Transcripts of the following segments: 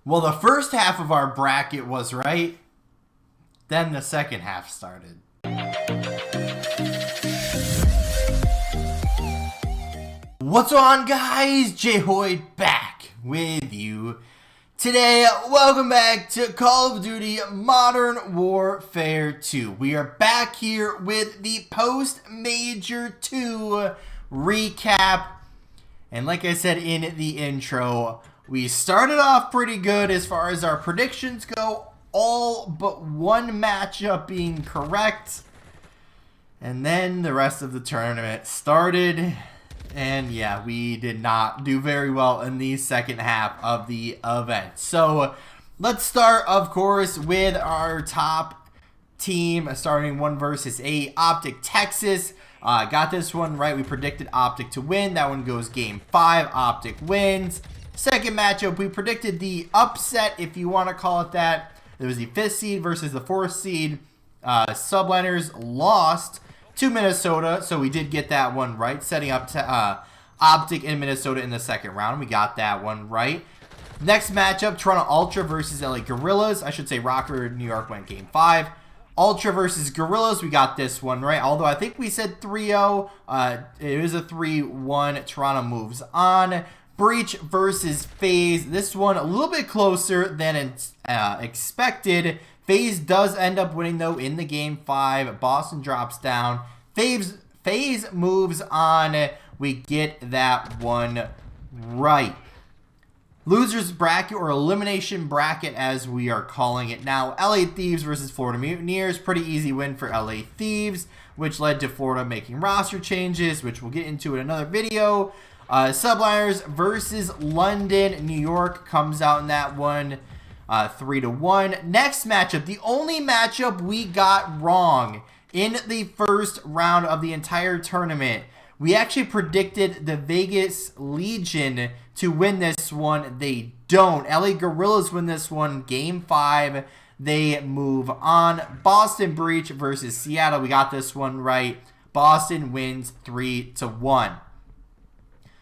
Well, the first half of our bracket was right. Then the second half started. What's on, guys? J-Hoyd back with you today. Welcome back to Call of Duty Modern Warfare 2. We are back here with the Post-Major 2 recap. And like I said in the intro, we started off pretty good as far as our predictions go. All but one matchup being correct. And then the rest of the tournament started. And yeah, we did not do very well in the second half of the event. So let's start, of course, with our top team, starting 1 versus 8, Optic Texas. Got this one right. We predicted Optic to win. That one goes game 5. Optic wins. Second matchup, we predicted the upset, if you want to call it that. There was the 5th seed versus the 4th seed. Subliners lost to Minnesota, so we did get that one right. Setting up to Optic in Minnesota in the second round. We got that one right. Next matchup, Toronto Ultra versus LA Guerrillas. I should say Rocker, New York went game 5. Ultra versus Guerrillas, we got this one right. Although I think we said 3-0. It was a 3-1. Toronto moves on. Breach versus faze. This one a little bit closer than expected. Faze does end up winning, though, in the game 5. Boston drops down. Faze moves on. We get that one right. Losers bracket, or elimination bracket as we are calling it now. LA Thieves versus Florida Mutineers. Pretty easy win for LA Thieves, which led to Florida making roster changes, which we'll get into in another video. Subliners versus London. New York comes out in that one 3-1. Next matchup, the only matchup we got wrong in the first round of the entire tournament. We actually predicted the Vegas Legion to win this one. They don't. LA Guerrillas win this one. Game 5. They move on. Boston Breach versus Seattle. We got this one right. Boston wins 3-1.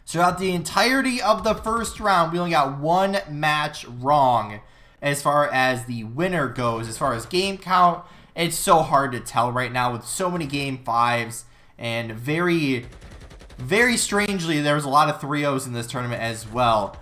Throughout the entirety of the first round, we only got one match wrong as far as the winner goes. As far as game count, it's so hard to tell right now with so many game 5s. And very, very strangely, there's a lot of 3-0s in this tournament as well.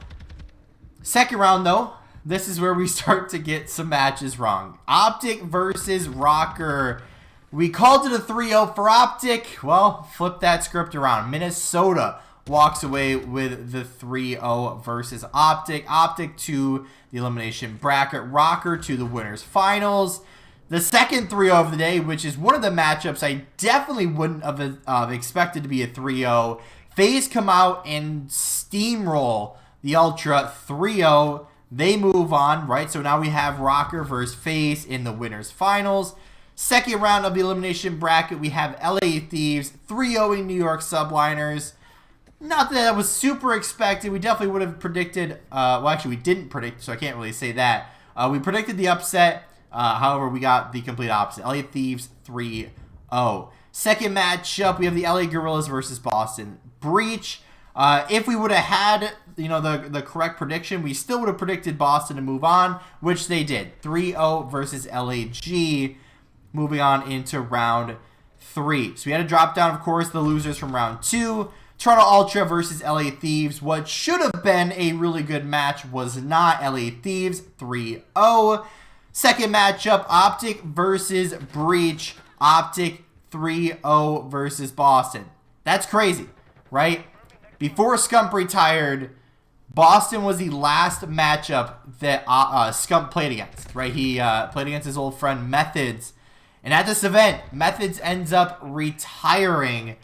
Second round, though, this is where we start to get some matches wrong. Optic versus Rocker. We called it a 3-0 for Optic. Well, flip that script around. Minnesota walks away with the 3-0 versus Optic. Optic to the elimination bracket. Rocker to the winners finals. The second 3-0 of the day, which is one of the matchups I definitely wouldn't have expected to be a 3-0. FaZe come out and steamroll the Ultra 3-0. They move on, right? So now we have Rocker versus FaZe in the winners finals. Second round of the elimination bracket, we have LA Thieves 3-0 in New York Subliners. Not that was super expected. We definitely would have predicted, well, actually, we didn't predict, so I can't really say that. We predicted the upset. However, we got the complete opposite. LA Thieves 3-0. Second matchup, we have the LA Guerrillas versus Boston Breach. If we would have had, the correct prediction, we still would have predicted Boston to move on, which they did. 3-0 versus LAG, moving on into round 3. So we had to drop down, of course, the losers from round 2. Toronto Ultra versus LA Thieves. What should have been a really good match was not. LA Thieves 3-0. Second matchup, Optic versus Breach. Optic 3-0 versus Boston. That's crazy, right? Before Scump retired, Boston was the last matchup that Scump played against, right? He played against his old friend Methods. And at this event, Methods ends up retiring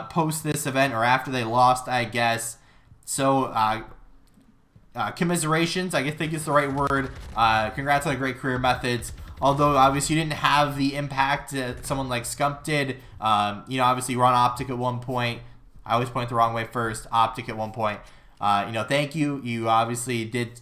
post this event, or after they lost, I guess. So, commiserations, I think is the right word. Congrats on a great career, Methods. Although, obviously, you didn't have the impact that someone like Scump did. Obviously, you were on Optic at one point. I always point the wrong way first. Optic at one point. Thank you. You obviously did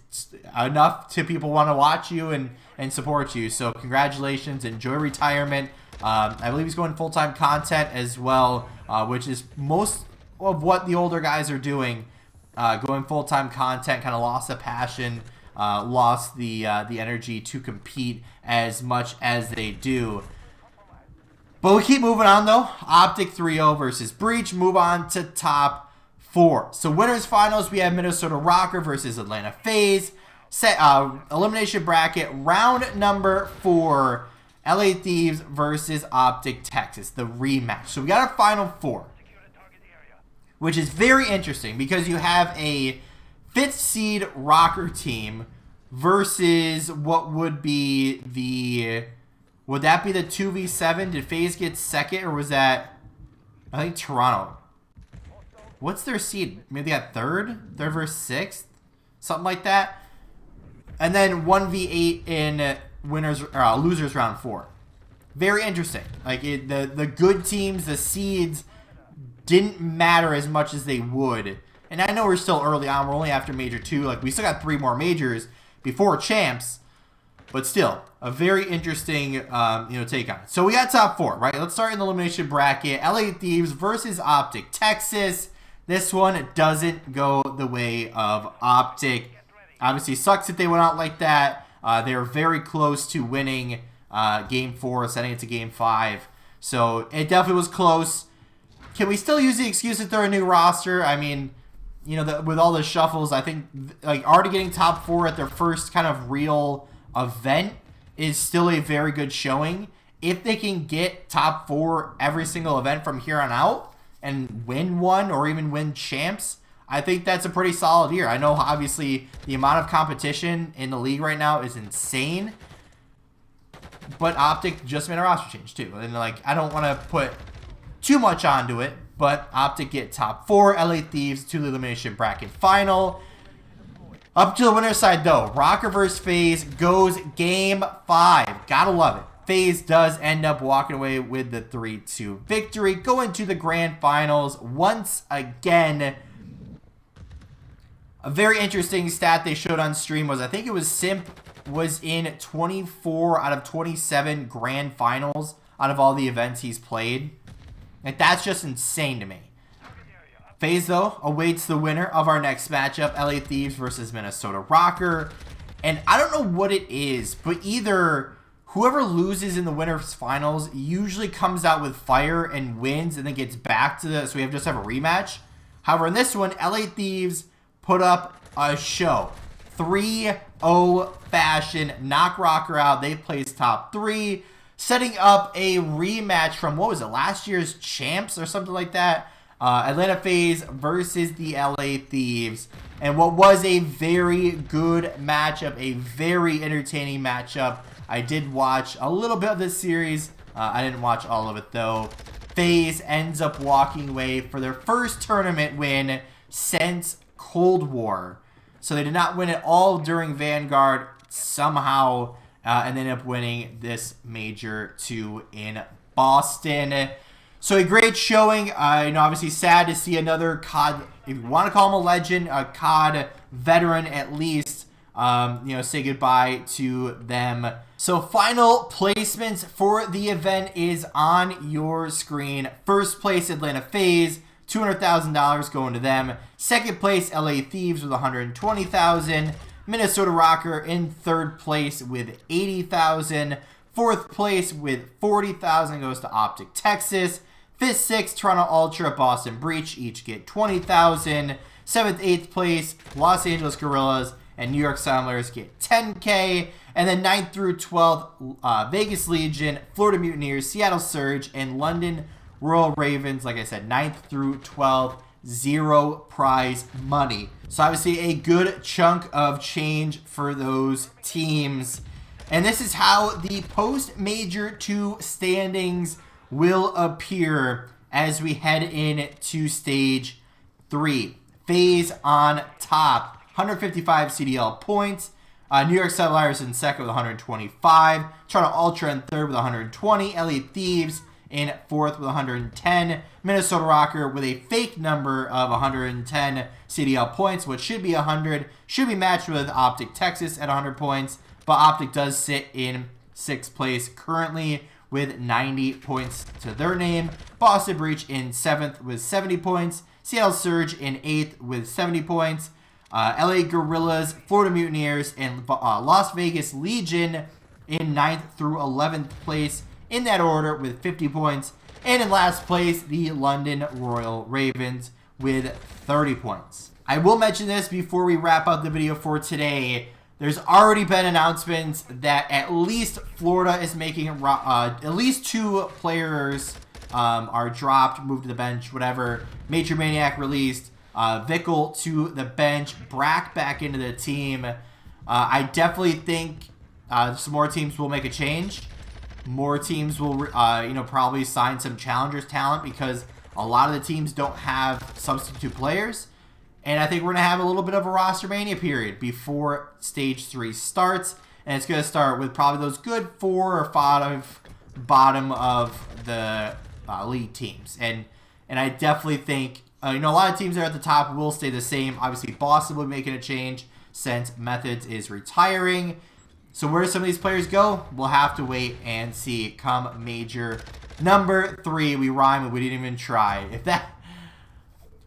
enough to people want to watch you and support you. So, congratulations. Enjoy retirement. I believe he's going full-time content as well, which is most of what the older guys are doing. Going full-time content, kind of lost the passion lost the energy to compete as much as they do. But we keep moving on though. Optic 3-0 versus Breach. Move on to top 4. So winners finals, we have Minnesota Rocker versus Atlanta FaZe. Elimination bracket round number 4. LA Thieves versus Optic Texas, the rematch. So we got our final 4, which is very interesting because you have a 5th seed Rocker team versus what would be the... Would that be the 2v7? Did FaZe get 2nd, or was that... I think Toronto. What's their seed? Maybe they got 3rd? 3rd versus 6th? Something like that. And then 1v8 in winners or losers round 4. Very interesting. Like, the good teams, the seeds, didn't matter as much as they would. And I know we're still early on. We're only after Major 2. Like, we still got 3 more majors before champs. But still, a very interesting, take on it. So we got top 4, right? Let's start in the elimination bracket. LA Thieves versus Optic Texas. This one doesn't go the way of Optic. Obviously, sucks that they went out like that. They were very close to winning Game 4, setting it to Game 5. So it definitely was close. Can we still use the excuse that they're a new roster? I mean, with all the shuffles, I think like already getting top 4 at their first kind of real event is still a very good showing. If they can get top 4 every single event from here on out and win one or even win champs, I think that's a pretty solid year. I know obviously the amount of competition in the league right now is insane, but Optic just made a roster change too. And like, I don't want to put too much onto it, but Optic get top 4, LA Thieves to the elimination bracket final. Up to the winner's side, though. Rocker vs. FaZe goes Game 5. Gotta love it. FaZe does end up walking away with the 3-2 victory. Going to the grand finals once again. A very interesting stat they showed on stream was, I think it was Simp was in 24 out of 27 grand finals out of all the events he's played. Like, that's just insane to me. FaZe, though, awaits the winner of our next matchup, LA Thieves versus Minnesota Rocker. And I don't know what it is, but either whoever loses in the winners finals usually comes out with fire and wins and then gets back to so we just have a rematch. However, in this one, LA Thieves put up a show. 3-0 fashion, knock Rocker out. They placed top 3, setting up a rematch from, what was it, last year's champs or something like that? Atlanta FaZe versus the LA Thieves. And what was a very good matchup, a very entertaining matchup. I did watch a little bit of this series. I didn't watch all of it, though. FaZe ends up walking away for their first tournament win since Cold War. So they did not win it all during Vanguard somehow, and they ended up winning this Major 2 in Boston. So a great showing. Obviously sad to see another COD, if you want to call him a legend, a COD veteran at least, say goodbye to them. So final placements for the event is on your screen. First place, Atlanta FaZe, $200,000 going to them. Second place, LA Thieves with $120,000. Minnesota Rocker in third place with $80,000. Fourth place with $40,000 goes to Optic Texas. Fifth, sixth, Toronto Ultra, Boston Breach each get $20,000. Seventh, eighth place, Los Angeles Guerrillas and New York Sounders get $10K. And then 9th through 12th, Vegas Legion, Florida Mutineers, Seattle Surge, and London Royal Ravens. Like I said, 9th through 12th, 0 prize money. So obviously a good chunk of change for those teams. And this is how the post-Major 2 standings will appear as we head into Stage 3. FaZe on top, 155 CDL points. New York Settlers in second with 125. Toronto Ultra in third with 120. LA Thieves in fourth with 110. Minnesota Rocker with a fake number of 110 CDL points, which should be 100. Should be matched with Optic Texas at 100 points. But Optic does sit in 6th place currently with 90 points to their name. Boston Breach in 7th with 70 points. Seattle Surge in 8th with 70 points. LA Guerrillas, Florida Mutineers, and Las Vegas Legion in 9th through 11th place in that order with 50 points. And in last place, the London Royal Ravens with 30 points. I will mention this before we wrap up the video for today. There's already been announcements that at least Florida is making at least 2 players are dropped, moved to the bench, whatever. Major Maniac released, Vickle to the bench, Brack back into the team. I definitely think some more teams will make a change. More teams will, probably sign some challengers talent because a lot of the teams don't have substitute players. And I think we're going to have a little bit of a roster mania period before Stage 3 starts. And it's going to start with probably those good 4 or 5 bottom of the league teams. And I definitely think, a lot of teams that are at the top will stay the same. Obviously, Boston will be making a change since Methods is retiring. So where do some of these players go? We'll have to wait and see come major number 3. We rhyme and we didn't even try.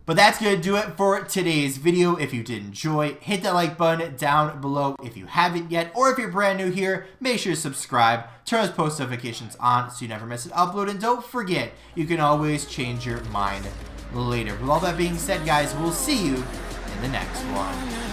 But that's going to do it for today's video. If you did enjoy, hit that like button down below if you haven't yet. Or if you're brand new here, make sure to subscribe. Turn those post notifications on so you never miss an upload. And don't forget, you can always change your mind later. With all that being said, guys, we'll see you in the next one.